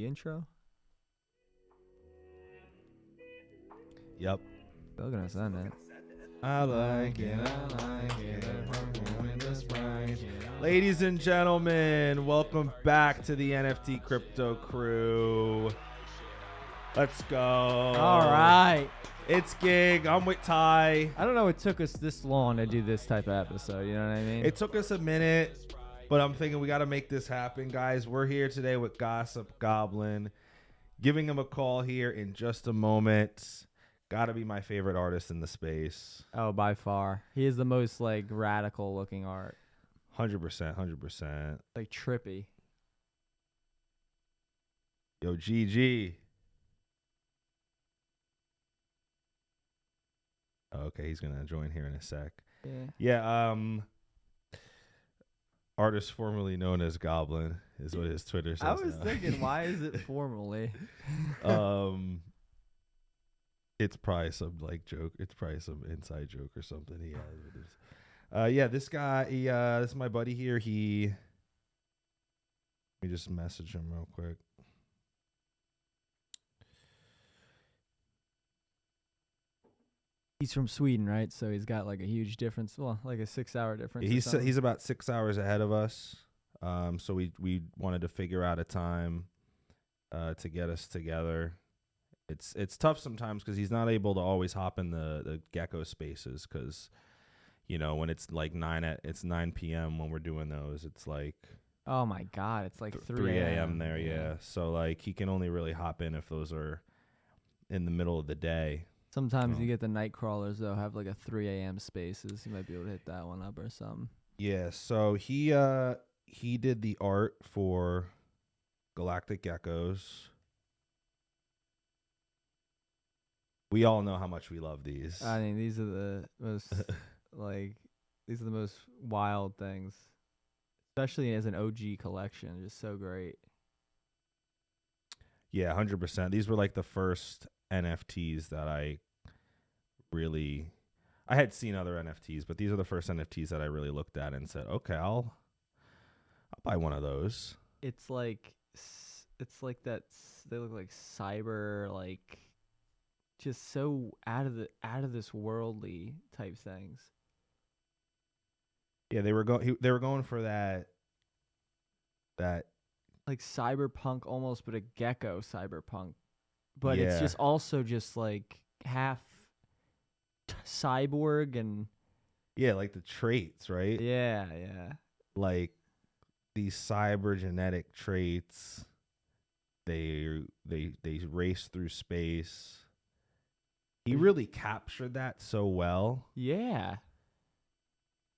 intro? Yep. Still gonna send it. I like it. Ladies and gentlemen, welcome back to the NFT Crypto Crew. Let's go. All right. It's Gig. I'm with Ty. I don't know it took us this long to do this type of episode. You know what I mean? It took us a minute, but I'm thinking we got to make this happen, guys. We're here today with Gossip Goblin. Giving him a call here in just a moment. Got to be my favorite artist in the space. Oh, by far. He is the most, like, radical-looking art. 100%, 100%. Like, trippy. Yo, GG. Okay, he's going to join here in a sec. Yeah, artist formerly known as Goblin is what his Twitter says. I was thinking, why is it formally? It's probably some like joke. It's probably some inside joke or something he has with his. Yeah, this guy. This is my buddy here. Let me just message him real quick. He's from Sweden, right? So he's got like a huge difference. Well, like a 6-hour difference. He's about 6 hours ahead of us. So we wanted to figure out a time to get us together. It's tough sometimes because he's not able to always hop in the gecko spaces because, you know, when it's like 9 p.m. when we're doing those, it's like, oh my God, it's like 3 a.m. there. Yeah. So like he can only really hop in if those are in the middle of the day. Sometimes you get the night crawlers though, have like a 3 a.m. spaces. You might be able to hit that one up or something. Yeah. So he did the art for Galactic Geckos. We all know how much we love these. I mean, these are the most these are the most wild things, especially as an OG collection. Just so great. Yeah, 100%. These were like the first NFTs that I had seen other NFTs, but these are the first NFTs that I really looked at and said, okay, I'll buy one of those. It's like that. They look like cyber, like just so out of this worldly type things. Yeah, they were going for that like cyberpunk almost, but a gecko cyberpunk. But yeah. It's just also just like half cyborg and yeah, like the traits, right? Yeah. Like these cyber genetic traits, they race through space. He really captured that so well. Yeah.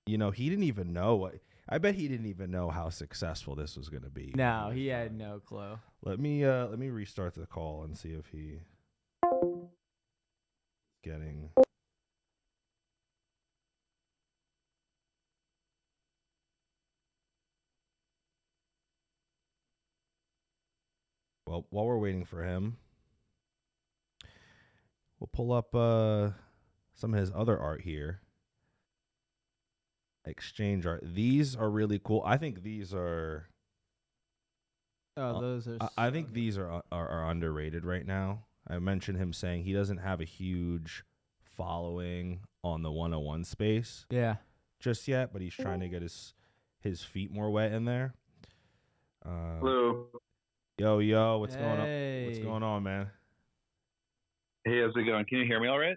You know, he didn't even know I bet he didn't even know how successful this was going to be. No, he had no clue. Let me restart the call and see if he getting. Well, while we're waiting for him, we'll pull up some of his other art here. Exchange art. These are really cool. I think these are. Oh, those are. I think these are underrated right now. I mentioned him saying he doesn't have a huge following on the 101 space. Yeah. Just yet, but he's trying to get his feet more wet in there. Hello. Yo, what's going on? What's going on, man? Hey, how's it going? Can you hear me all right?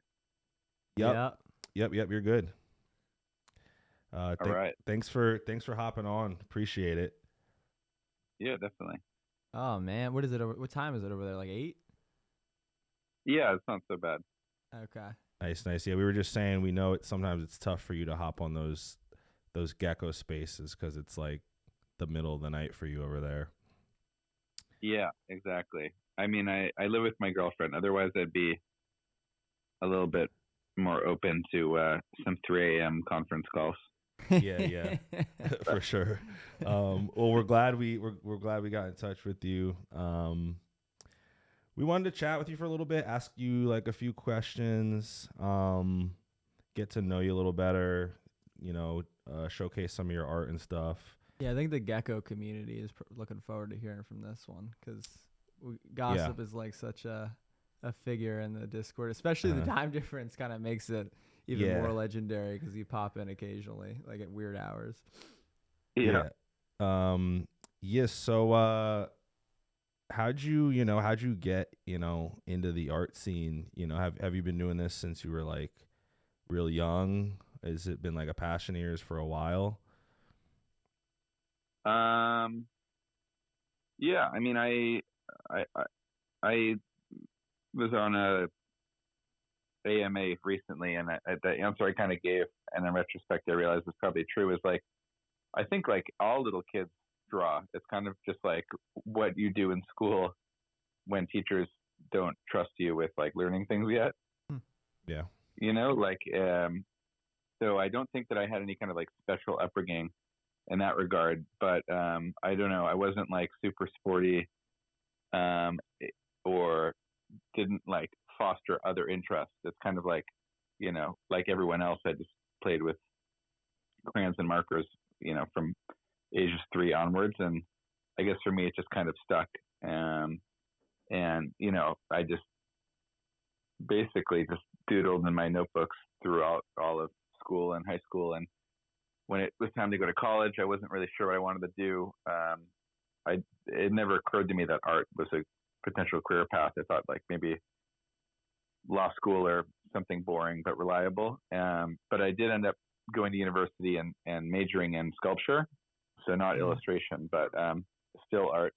Yep, you're good. All right. Thanks for hopping on. Appreciate it. Yeah, definitely. Oh man, what is it? What time is it over there? Like 8? Yeah, it's not so bad. Okay. Nice. Yeah, we were just saying we know sometimes it's tough for you to hop on those gecko spaces because it's like the middle of the night for you over there. Yeah, exactly. I mean, I live with my girlfriend. Otherwise, I'd be a little bit more open to some 3 a.m. conference calls. Yeah, for sure. Well, we're glad we got in touch with you. We wanted to chat with you for a little bit, ask you like a few questions, get to know you a little better, you know, showcase some of your art and stuff. Yeah, I think the gecko community is looking forward to hearing from this one because Gossip is like such a figure in the Discord, especially the time difference kind of makes it even more legendary because you pop in occasionally, like at weird hours. Yeah. So how'd you get, into the art scene? Have you been doing this since you were like real young? Has it been like a passion of yours for a while? Yeah, I mean, I was on a AMA recently, and the answer I kind of gave, and in retrospect, I realized was probably true, is like, I think like all little kids draw. It's kind of just like what you do in school when teachers don't trust you with like learning things yet. Yeah. So I don't think that I had any kind of like special upbringing in that regard, but I don't know. I wasn't like super sporty, or didn't like foster other interests. It's kind of like, like everyone else, I just played with crayons and markers, from ages 3 onwards. And I guess for me, it just kind of stuck. And, I just basically just doodled in my notebooks throughout all of school and high school. And when it was time to go to college, I wasn't really sure what I wanted to do. It never occurred to me that art was a potential career path. I thought like maybe law school or something boring but reliable. But I did end up going to university and majoring in sculpture. So not illustration, but still art.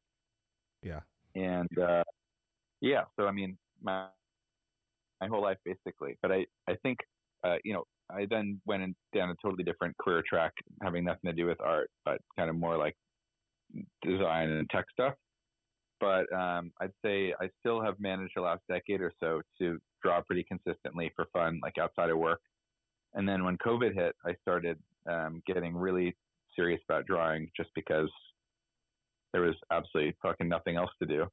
Yeah. And so I mean, my whole life basically. But I think, I then went down a totally different career track, having nothing to do with art, but kind of more like design and tech stuff. But I'd say I still have managed the last decade or so to draw pretty consistently for fun, like outside of work. And then when COVID hit, I started getting really serious about drawing just because there was absolutely fucking nothing else to do.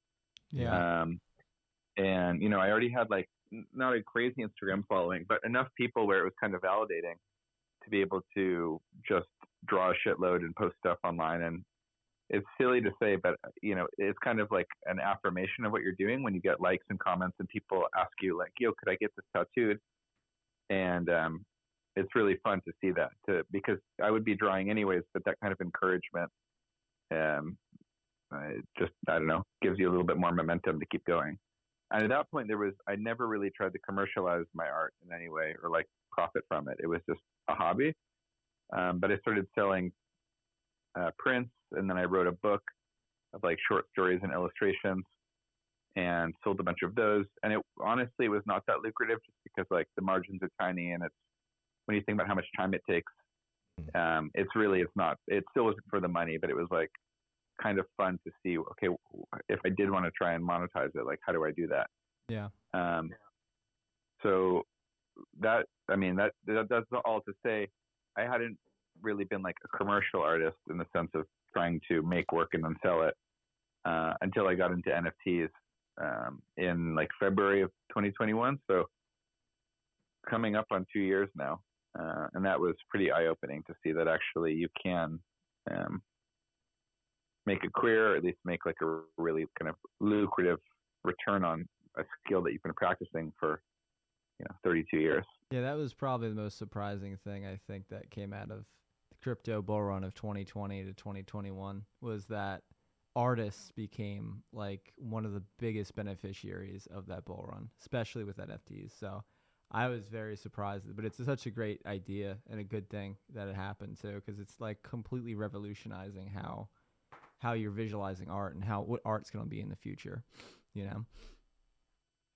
Yeah. And, I already had like not a crazy Instagram following, but enough people where it was kind of validating to be able to just draw a shitload and post stuff online. And it's silly to say, but it's kind of like an affirmation of what you're doing when you get likes and comments and people ask you like, yo, could I get this tattooed? And it's really fun to see that because I would be drawing anyways, but that kind of encouragement I don't know, gives you a little bit more momentum to keep going. And at that point I never really tried to commercialize my art in any way or like profit from it. It was just a hobby. But I started selling prints, and then I wrote a book of like short stories and illustrations and sold a bunch of those. And it honestly was not that lucrative just because like the margins are tiny, and it's, when you think about how much time it takes, it still wasn't for the money, but it was like kind of fun to see, okay, if I did want to try and monetize it, like how do I do that? Yeah. So that's all to say, I hadn't really been like a commercial artist in the sense of trying to make work and then sell it until I got into NFTs in like February of 2021. So coming up on 2 years now. And that was pretty eye-opening to see that actually you can make a career, or at least make like a really kind of lucrative return on a skill that you've been practicing for 32 years. Yeah, that was probably the most surprising thing I think that came out of the crypto bull run of 2020 to 2021 was that artists became like one of the biggest beneficiaries of that bull run, especially with NFTs. So I was very surprised, but it's such a great idea and a good thing that it happened too, because it's like completely revolutionizing how you're visualizing art and what art's going to be in the future,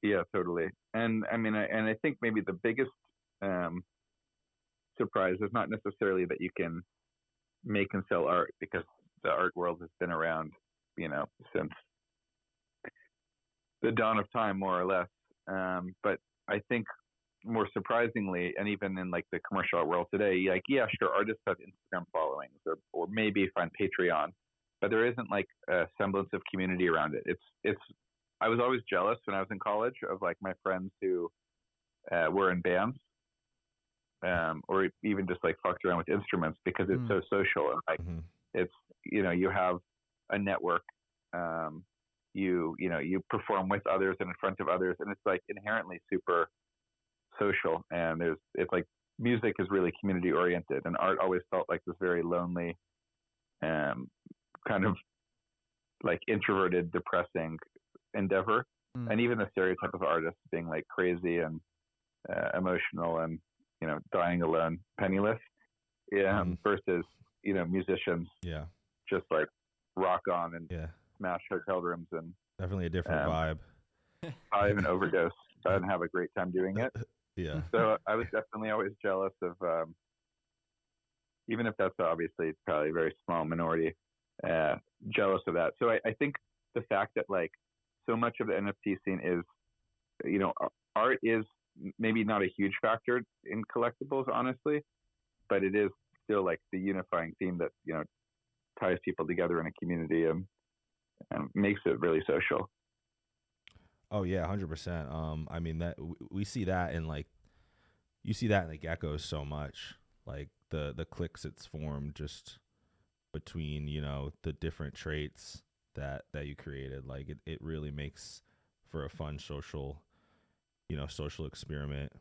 Yeah, totally. And I mean, I think maybe the biggest surprise is not necessarily that you can make and sell art, because the art world has been around, since the dawn of time, more or less. But I think more surprisingly, and even in like the commercial art world today, like, yeah, sure, artists have Instagram followings or maybe find Patreon, but there isn't like a semblance of community around it. I was always jealous when I was in college of like my friends who were in bands, or even just like fucked around with instruments, because it's so social, and like it's, you have a network you perform with others and in front of others, and it's like inherently super social. And it's like music is really community oriented, and art always felt like this very lonely, kind of like introverted, depressing endeavor. And even the stereotype of artists being like crazy and emotional and dying alone, penniless, versus musicians, just like rock on and smash hotel rooms and definitely a different vibe. I even overdose and have a great time doing it. Yeah. So I was definitely always jealous of, even if that's obviously probably a very small minority, jealous of that. So I think the fact that like so much of the NFT scene is, art is maybe not a huge factor in collectibles, honestly, but it is still like the unifying theme that, ties people together in a community and makes it really social. Oh yeah, 100%. I mean that we see that in like, you see that in the geckos so much, like the cliques it's formed just between, the different traits that you created. Like it really makes for a fun social experiment.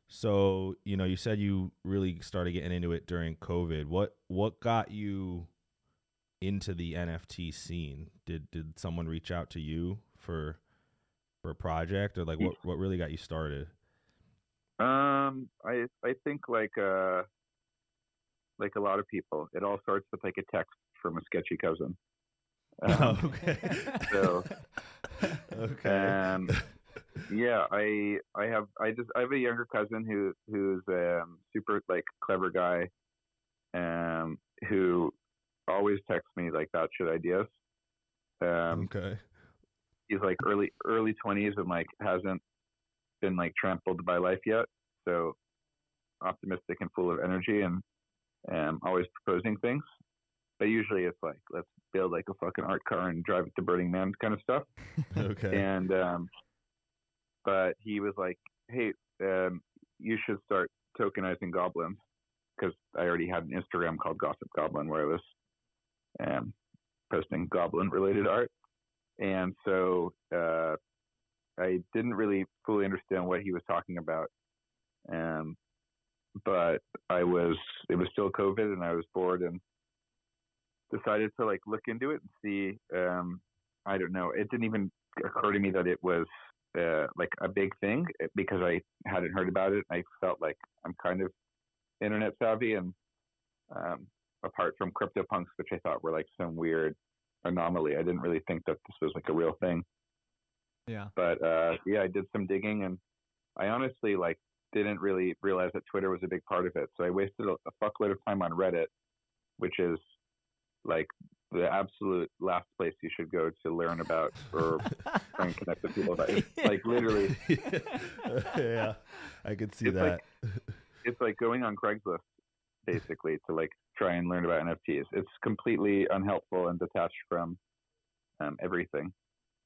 So, you said you really started getting into it during COVID. What got you into the NFT scene? Did someone reach out to you for a project, or like what really got you started? I think like a lot of people, it all starts with like a text from a sketchy cousin. Okay. So okay. yeah, I have a younger cousin who's super like clever guy, who always texts me like batshit ideas. Okay. He's like early 20s and like hasn't been like trampled by life yet, so optimistic and full of energy and always proposing things. But usually it's like, let's build like a fucking art car and drive it to Burning Man kind of stuff. Okay. And but he was like, hey, you should start tokenizing goblins, because I already had an Instagram called Gossip Goblin where I was posting goblin related art. And so I didn't really fully understand what he was talking about. But it was still COVID and I was bored and decided to like look into it and see. I don't know. It didn't even occur to me that it was like a big thing, because I hadn't heard about it. I felt like I'm kind of internet savvy, and apart from CryptoPunks, which I thought were like some weird anomaly, I didn't really think that this was like a real thing. Yeah. But yeah, I did some digging, and I honestly like didn't really realize that Twitter was a big part of it. So I wasted a fuckload of time on Reddit, which is like the absolute last place you should go to learn about or try and connect with people about it. Like literally. Yeah, I could see that. It's like going on Craigslist basically to like try and learn about NFTs. It's completely unhelpful and detached from everything.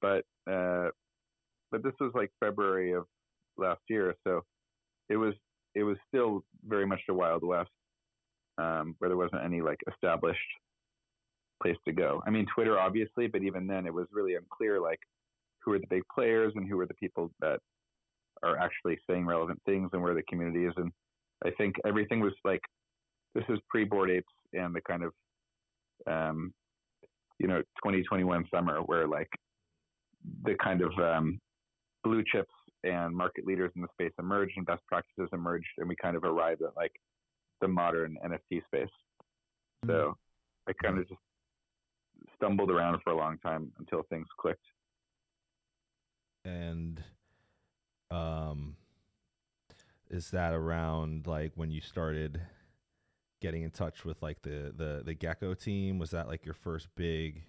But this was like February of last year, so it was still very much the Wild West, where there wasn't any like established place to go. I mean, Twitter obviously, but even then it was really unclear like who are the big players and who are the people that are actually saying relevant things and where the community is. And I think everything was like, this is pre-Bored Apes and the kind of 2021 summer where like the kind of blue chips and market leaders in the space emerged and best practices emerged, and we kind of arrived at like the modern NFT space. So I kind of just stumbled around for a long time until things clicked. And is that around like when you started getting in touch with like the Gecko team? Was that like your first big,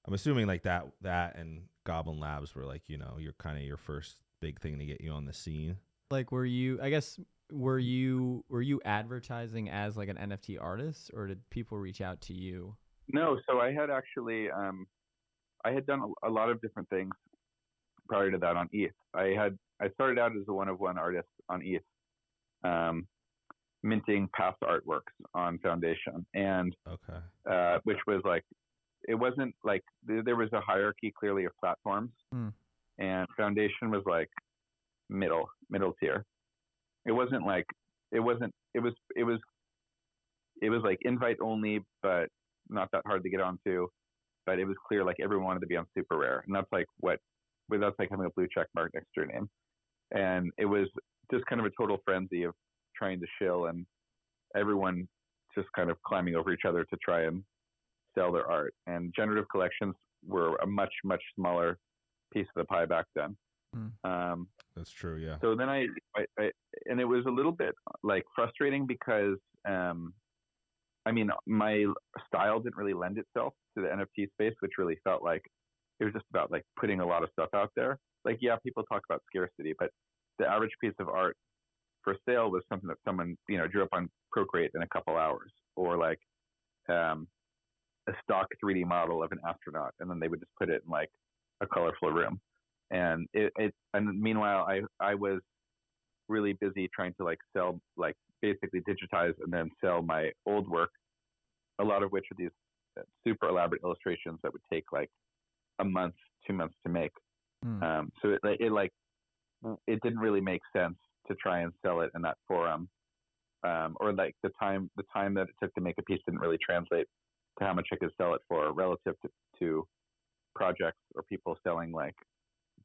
I'm assuming like that and Goblin Labs were like, your kind of your first big thing to get you on the scene? Like, were you advertising as like an NFT artist, or did people reach out to you? No, so I had actually I had done a lot of different things prior to that on ETH. I started out as a one-of-one artist on ETH, minting past artworks on Foundation, and okay, which was like it wasn't like there was a hierarchy clearly of platforms, and Foundation was like middle tier. It wasn't like it was like invite only, but not that hard to get onto. But it was clear like everyone wanted to be on super rare, and that's like having a blue check mark next to your name. And it was just kind of a total frenzy of trying to shill, and everyone just kind of climbing over each other to try and sell their art. And generative collections were a much smaller piece of the pie back then. That's true, yeah. So then I and it was a little bit like frustrating because I mean, my style didn't really lend itself to the NFT space, which really felt like it was just about like putting a lot of stuff out there. Like, yeah, people talk about scarcity, but the average piece of art for sale was something that someone, drew up on Procreate in a couple hours, or like a stock 3D model of an astronaut, and then they would just put it in like a colorful room. And and meanwhile, I was really busy trying to like sell, like basically digitize and then sell my old work, a lot of which are these super elaborate illustrations that would take like a month, 2 months to make. So it didn't really make sense to try and sell it in that forum, or like the time that it took to make a piece didn't really translate to how much I could sell it for relative to projects or people selling like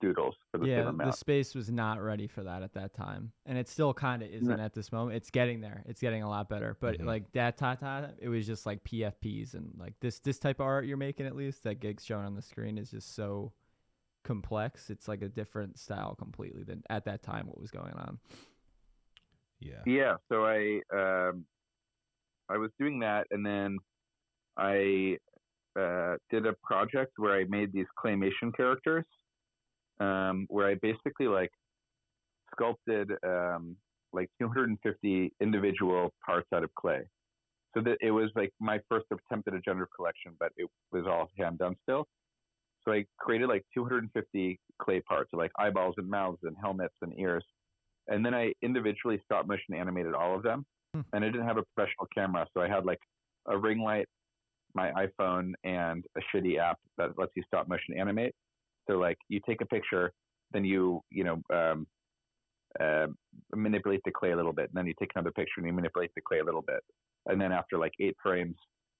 doodles for the same amount. The space was not ready for that at that time, and it still kind of isn't at this moment. It's getting there. It's getting a lot better, but like that time, it was just like PFPs, and like this type of art you're making, at least that gig's showing on the screen, is just so complex. It's like a different style completely than at that time what was going on. Yeah. So I was doing that, and then I did a project where I made these claymation characters, where I basically like sculpted like 250 individual parts out of clay. So that it was like my first attempt at a generative collection, but it was all hand done still. So I created like 250 clay parts, like eyeballs and mouths and helmets and ears. And then I individually stop motion animated all of them. And I didn't have a professional camera, so I had like a ring light, my iPhone, and a shitty app that lets you stop motion animate. So like you take a picture, then you manipulate the clay a little bit, and then you take another picture and you manipulate the clay a little bit. And then after like 8 frames,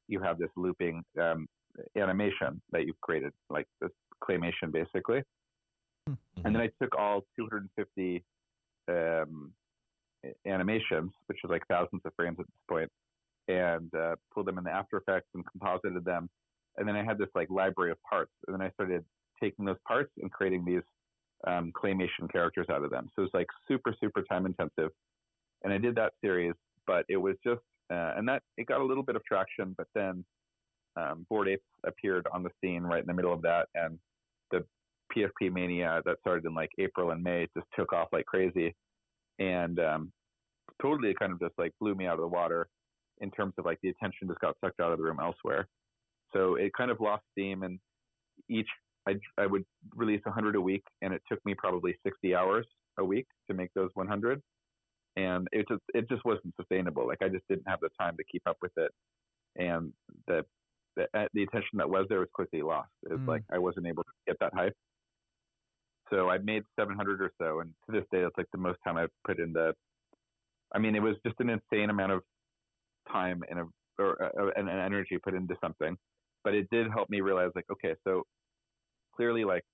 you have this looping animation that you've created, like this claymation basically. And then I took all 250 animations, which is like thousands of frames at this point, and pulled them into After Effects and composited them. And then I had this like library of parts, and then I started taking those parts and creating these claymation characters out of them. So it's like super time intensive. And I did that series, but it was just and that it got a little bit of traction, but then Bored Apes appeared on the scene right in the middle of that, and the PFP mania that started in like April and May just took off like crazy, and totally kind of just like blew me out of the water in terms of like the attention just got sucked out of the room elsewhere. So it kind of lost steam, and I would release 100 a week, and it took me probably 60 hours a week to make those 100, and it just wasn't sustainable. Like I just didn't have the time to keep up with it, and the attention that was there was quickly lost. It's like I wasn't able to get that hype. So I made 700 or so, and to this day, it's like the most time I've put into. I mean, it was just an insane amount of time and energy put into something, but it did help me realize, like, okay, so clearly, like,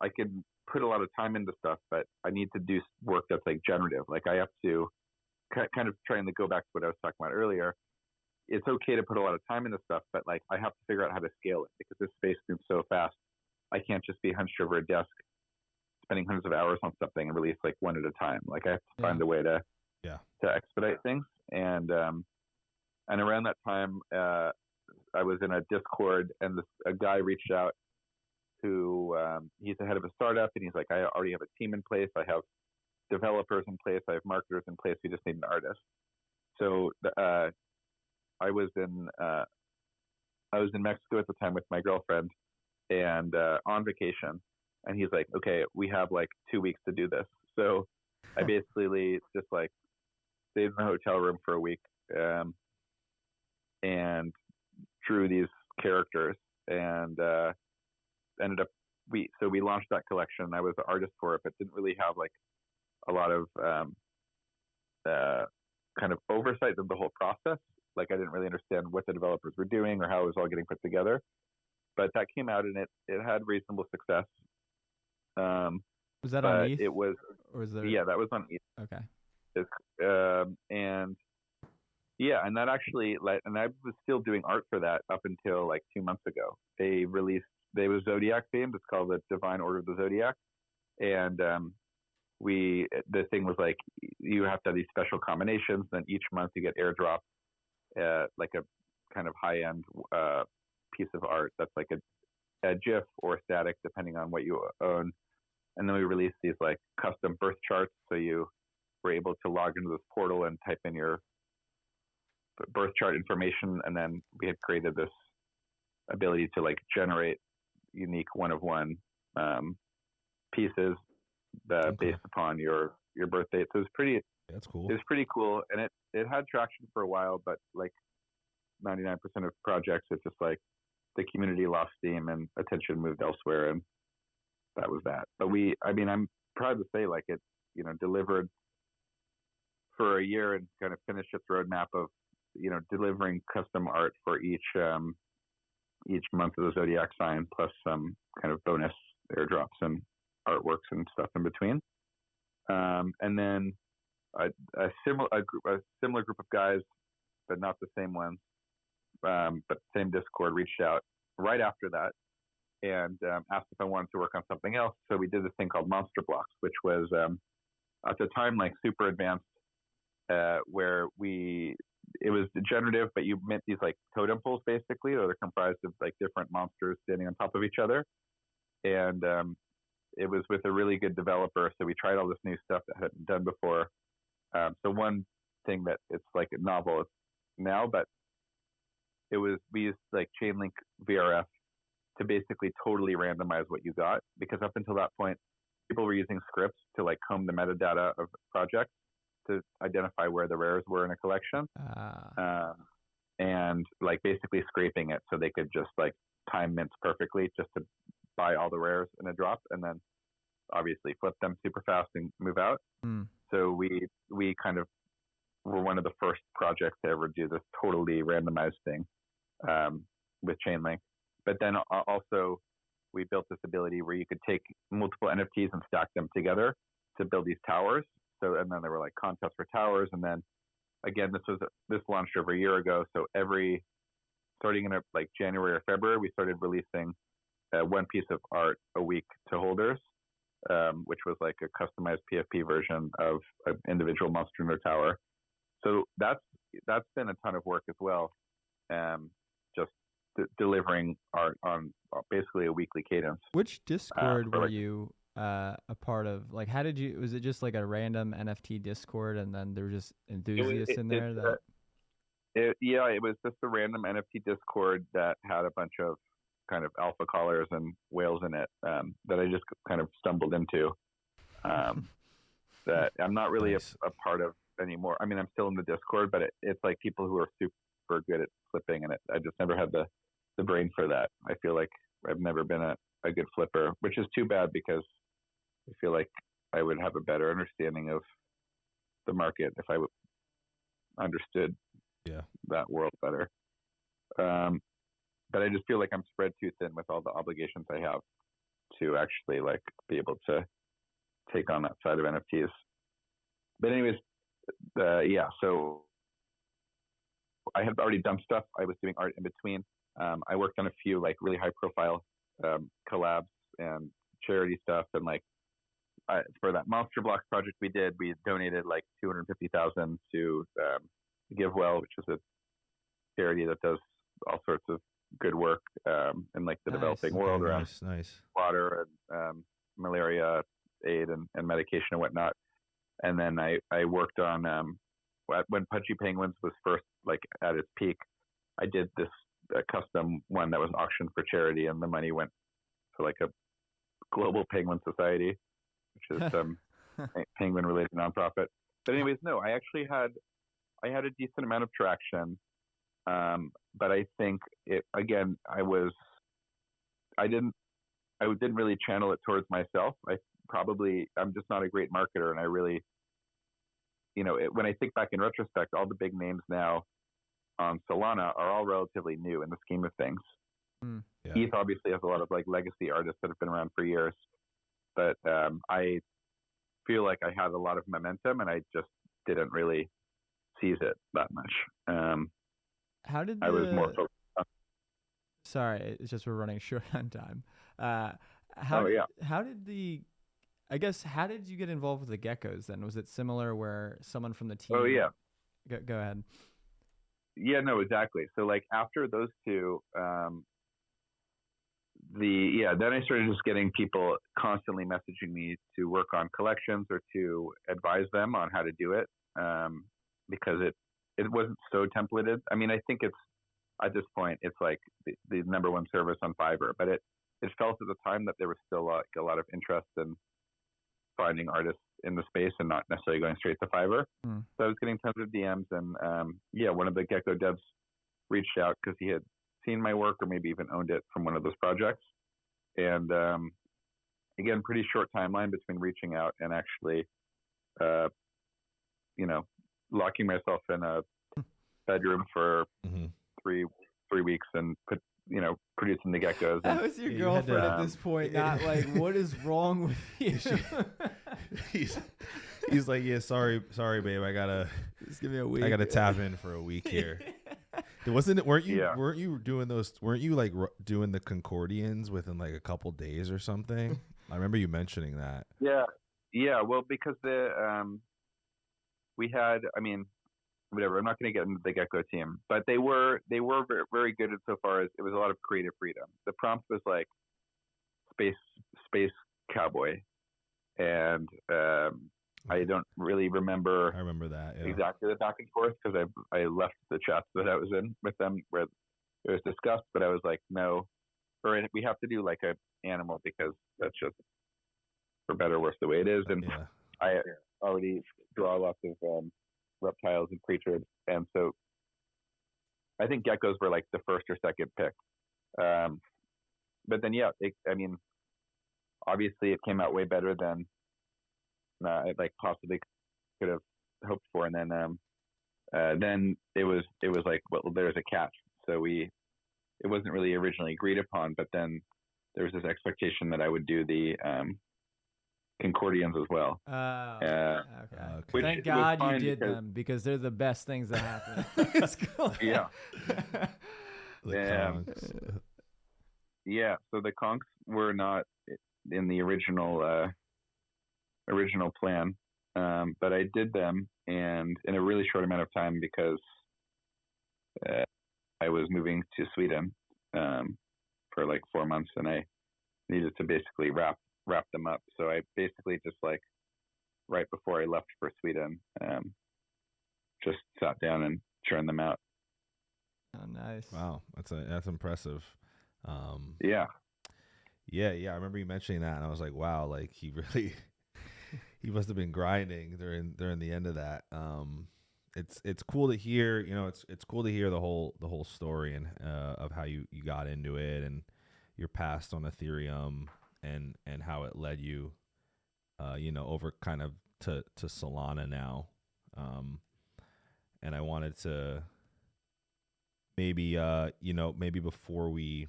I can put a lot of time into stuff, but I need to do work that's like generative. Like, I have to kind of trying to go back to what I was talking about earlier. It's okay to put a lot of time into stuff, but like I have to figure out how to scale it, because this space moves so fast. I can't just be hunched over a desk spending hundreds of hours on something and release like one at a time. Like I have to find a way to expedite things. And around that time, I was in a Discord, and a guy reached out who he's the head of a startup, and he's like, I already have a team in place. I have developers in place. I have marketers in place. We just need an artist. So I was in Mexico at the time with my girlfriend, and on vacation. And he's like, okay, we have like 2 weeks to do this. So I basically just like stayed in the hotel room for a week, and drew these characters and ended up we launched that collection. I was the artist for it, but didn't really have like a lot of kind of oversight of the whole process. Like I didn't really understand what the developers were doing or how it was all getting put together. But that came out and it had reasonable success. Was that on ETH? It was, or was there? Yeah, that was on ETH. Okay. And yeah, and that actually, and I was still doing art for that up until like 2 months ago. They was Zodiac themed. It's called the Divine Order of the Zodiac. And the thing was like, you have to have these special combinations. Then each month you get airdrop, like a kind of high end piece of art that's like a GIF or static, depending on what you own. And then we released these like custom birth charts. So you were able to log into this portal and type in your birth chart information. And then we had created this ability to like generate unique one-of-one pieces based upon your birth date. So That's cool. It was pretty cool. And it had traction for a while, but like 99% of projects, it's just like the community lost steam and attention moved elsewhere, and that was that. But I'm proud to say like it, delivered for a year and kind of finished its roadmap of, delivering custom art for each month of the zodiac sign, plus some kind of bonus airdrops and artworks and stuff in between. And then a similar group of guys, but not the same ones, but same Discord, reached out right after that and asked if I wanted to work on something else. So we did this thing called Monster Blocks, which was at the time like super advanced, where it was generative, but you mint these like totem poles basically, or they're comprised of like different monsters standing on top of each other. And it was with a really good developer, so we tried all this new stuff that hadn't done before. So one thing that it's like a novel now, but we used like Chainlink VRF to basically totally randomize what you got, because up until that point, people were using scripts to like comb the metadata of projects to identify where the rares were in a collection, and like basically scraping it so they could just like time mints perfectly just to buy all the rares in a drop, and then obviously flip them super fast and move out. So we kind of were one of the first projects to ever do this totally randomized thing with Chainlink. But then also we built this ability where you could take multiple NFTs and stack them together to build these towers. So, and then there were like contests for towers. And then again, this launched over a year ago. So starting in like January or February, we started releasing one piece of art a week to holders, which was like a customized PFP version of an individual monster in their tower. So that's been a ton of work as well. Just delivering art on basically a weekly cadence. Which Discord were you a part of? Like, was it just like a random NFT Discord, and then there were just enthusiasts in there? It was just a random NFT Discord that had a bunch of kind of alpha callers and whales in it, that I just kind of stumbled into, that I'm not really a part of anymore. I mean, I'm still in the Discord, but it's like people who are super good at flipping, and I just never had the brain for that. I feel like I've never been a good flipper, which is too bad, because I feel like I would have a better understanding of the market if I understood that world better. But I just feel like I'm spread too thin with all the obligations I have to actually like be able to take on that side of NFTs. But anyways, so I had already done stuff. I was doing art in between. I worked on a few like really high profile collabs and charity stuff, and like for that Monster Blocks project we donated like $250,000 to GiveWell, which is a charity that does all sorts of good work in like the developing world around water and malaria aid and medication and whatnot. And then I worked on when Pudgy Penguins was first like at its peak, I did this custom one that was auctioned for charity, and the money went to like a global penguin society, which is some penguin related nonprofit. But anyways, no, I actually had a decent amount of traction. But I think I was I didn't really channel it towards myself. I'm just not a great marketer, and I really, when I think back in retrospect, all the big names now on Solana are all relatively new in the scheme of things. Yeah. ETH obviously has a lot of like legacy artists that have been around for years, but I feel like I had a lot of momentum, and I just didn't really seize it that much. How did I was more focused on. Sorry, it's just we're running short on time. How did you get involved with the geckos then? Was it similar where someone from the team? Oh yeah. Go ahead. Yeah, no, exactly. So like after those two, then I started just getting people constantly messaging me to work on collections or to advise them on how to do it, because it wasn't so templated. I mean, I think it's at this point it's like the number one service on Fiverr, but it felt at the time that there was still a lot of interest in finding artists in the space and not necessarily going straight to Fiverr. So I was getting tons of DMs, and one of the Gecko devs reached out because he had seen my work or maybe even owned it from one of those projects. And again, pretty short timeline between reaching out and actually, locking myself in a bedroom for 3 weeks and producing the geckos. That was your girlfriend at this point, not like, what is wrong with you? He's like, yeah, sorry, babe. I gotta just give me a week. I gotta tap in for a week here. Weren't you doing those? Weren't you like doing the Concordians within like a couple days or something? I remember you mentioning that. Yeah. Well, because we had, I mean, whatever. I'm not going to get into the Gecko team, but they were very, very good insofar as it was a lot of creative freedom. The prompt was like space cowboy, and I don't really remember. I remember that exactly the back and forth because I left the chats that I was in with them where it was discussed, but I was like, no, or we have to do like a animal because that's just for better or worse the way it is, and I already draw lots of reptiles and creatures, and so I think geckos were like the first or second pick. But then obviously it came out way better than I like possibly could have hoped for, and then it was like, well, there's a catch. So it wasn't really originally agreed upon, but then there was this expectation that I would do the Concordians as well. Okay. Thank God you did them because they're the best things that happen. Yeah. Yeah. So the conchs were not in the original plan, but I did them, and in a really short amount of time because I was moving to Sweden for like 4 months, and I needed to basically wrap them up. So I basically just like right before I left for Sweden, just sat down and churned them out. Oh, nice! Wow, that's impressive. Yeah. I remember you mentioning that, and I was like, wow, like he he must have been grinding during the end of that. It's cool to hear, it's cool to hear the whole story and of how you got into it and your past on Ethereum and how it led you, over kind of to Solana now. And I wanted to maybe, maybe before we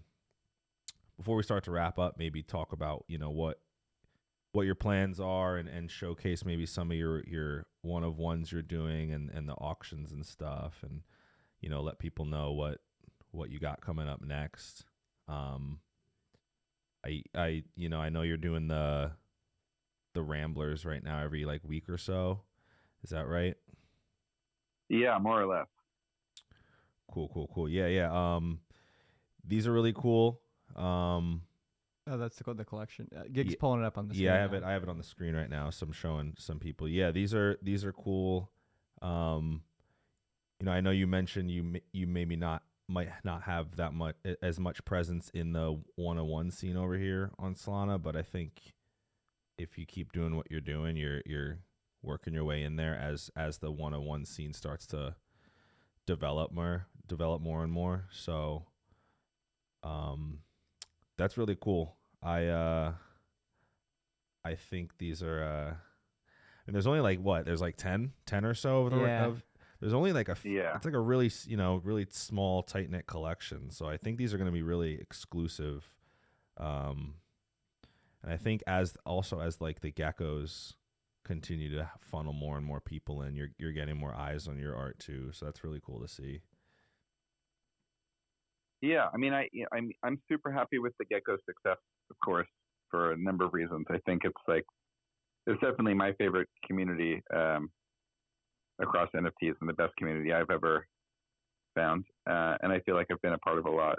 start to wrap up, maybe talk about, what your plans are and showcase maybe some of your one-of-ones you're doing and the auctions and stuff, and, let people know what you got coming up next. I know you're doing the Ramblers right now every like week or so. Is that right? Yeah, more or less. Cool. Yeah. These are really cool. Oh, that's the collection. Gig's pulling it up on the screen. Yeah, I have it on the screen right now. So I'm showing some people. Yeah, these are cool. I know you mentioned you maybe might not have as much presence in the one-on-one scene over here on Solana, but I think if you keep doing what you're doing, you're working your way in there as the one-on-one scene starts to develop more and more. So That's really cool. I think these are and there's only like what? There's like 10 or so of the Yeah. there's only like Yeah. it's like a really, really small tight knit collection. So I think these are going to be really exclusive. And I think as like the geckos continue to funnel more and more people in, you're getting more eyes on your art too. So that's really cool to see. Yeah, I mean, I'm super happy with the Gecko success, of course, for a number of reasons. I think it's definitely my favorite community across NFTs and the best community I've ever found, and I feel like I've been a part of a lot.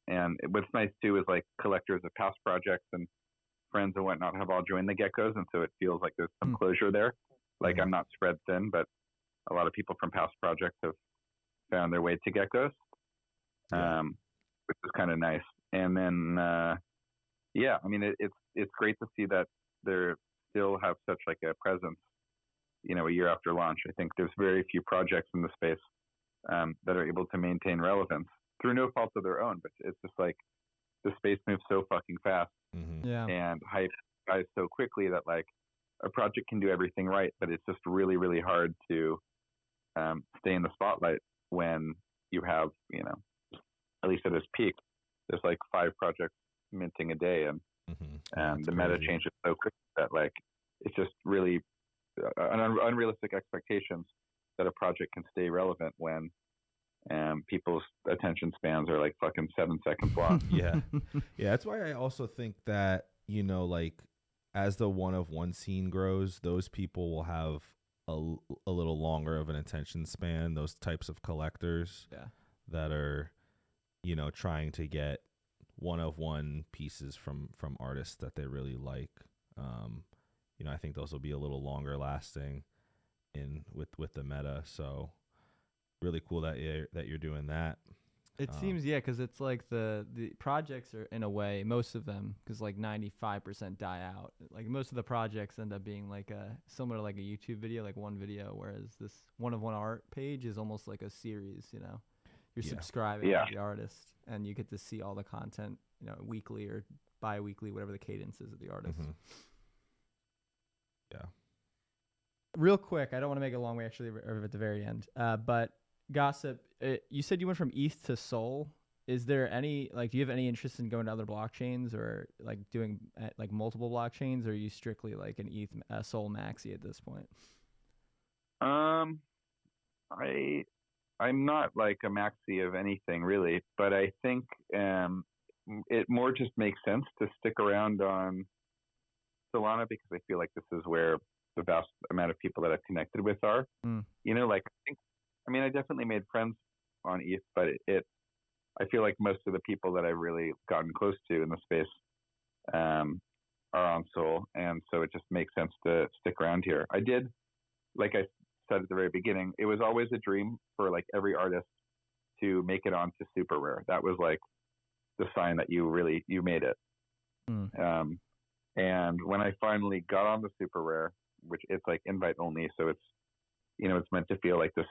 And what's nice too is like collectors of past projects and friends and whatnot have all joined the Geckos, and so it feels like there's some closure there. Like I'm not spread thin, but a lot of people from past projects have found their way to Geckos. Which is kind of nice. And then, yeah, I mean, it's great to see that they still have such like a presence, a year after launch. I think there's very few projects in the space that are able to maintain relevance through no fault of their own. But it's just like the space moves so fucking fast and hype guys so quickly that like a project can do everything right, but it's just really, really hard to stay in the spotlight when you have, at least at its peak, there's like 5 projects minting a day, and the meta changes so quick that like it's just really unrealistic expectations that a project can stay relevant when people's attention spans are like fucking 7 seconds long. Yeah, that's why I also think that like as the one of one scene grows, those people will have a little longer of an attention span. Those types of collectors that are trying to get one of one pieces from artists that they really like. I think those will be a little longer lasting with the meta. So really cool that you're doing that. It seems, because it's like the projects are, in a way, most of them, because like 95% die out. Like most of the projects end up being like similar to like a YouTube video, like one video, whereas this one of one art page is almost like a series, You're subscribing to the artist, and you get to see all the content, weekly or bi-weekly, whatever the cadence is of the artist. Yeah. Real quick, I don't want to make it long. We actually are at the very end. But Gossip, you said you went from ETH to Sol. Is there any, do you have any interest in going to other blockchains or like doing like multiple blockchains, or are you strictly like an ETH Sol maxi at this point? I'm not like a maxi of anything really, but I think it more just makes sense to stick around on Solana because I feel like this is where the vast amount of people that I've connected with are. I definitely made friends on ETH, but I feel like most of the people that I've really gotten close to in the space are on Sol, and so it just makes sense to stick around here. I did, like I said at the very beginning, it was always a dream for like every artist to make it onto super rare. That was like the sign that you made it. And when I finally got on the super rare, which it's like invite only, so it's it's meant to feel like this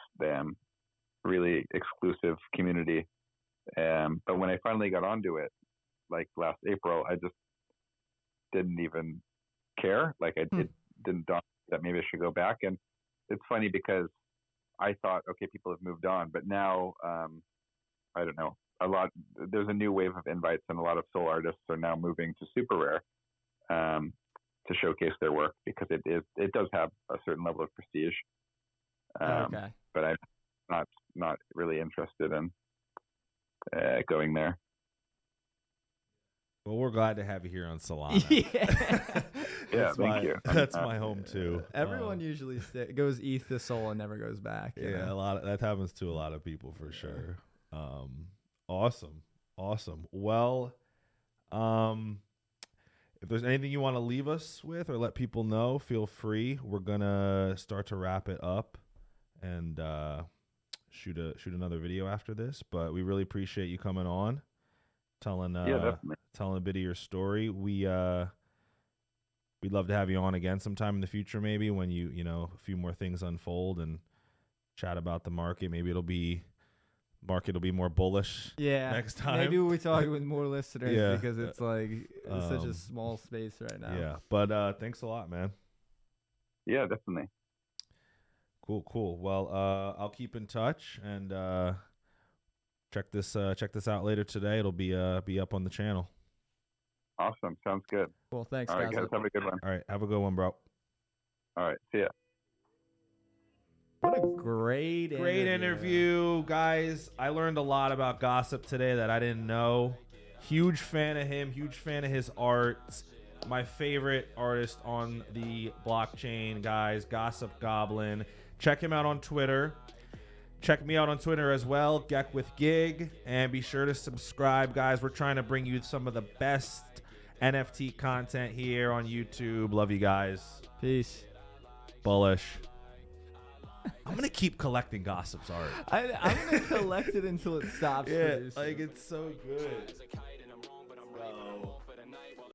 really exclusive community. But when I finally got onto it, like last April, I just didn't even care. Like it didn't dawn that maybe I should go back. And it's funny because I thought, okay, people have moved on, but now I don't know. There's a new wave of invites, and a lot of Sol artists are now moving to super rare to showcase their work because it does have a certain level of prestige. But I'm not really interested in going there. Well, we're glad to have you here on Solana. Thank you. That's my home too. Everyone usually goes ETH to Sol and never goes back. Yeah, that happens to a lot of people for sure. Awesome. Well, if there's anything you want to leave us with or let people know, feel free. We're gonna start to wrap it up and shoot another video after this. But we really appreciate you coming on, telling a bit of your story. We'd love to have you on again sometime in the future, maybe when a few more things unfold and chat about the market. Maybe it'll be market will be more bullish. Yeah. Next time. Maybe we'll be talking with more listeners Yeah. because it's like it's such a small space right now. Yeah. But thanks a lot, man. Yeah, definitely. Cool. Well, I'll keep in touch and check this out later today. It'll be up on the channel. Awesome. Sounds good. Well, thanks, All right, guys. Have a good one. All right. Have a good one, bro. All right. See ya. What a great interview, guys. I learned a lot about Gossip today that I didn't know. Huge fan of him. Huge fan of his art. My favorite artist on the blockchain, guys. Gossip Goblin. Check him out on Twitter. Check me out on Twitter as well, Geck with Gig. And be sure to subscribe, guys. We're trying to bring you some of the best NFT content here on YouTube. Love you guys. Peace. Bullish. I'm going to keep collecting Gossip's art. I'm going to collect it until it stops. Yeah, like it's so good.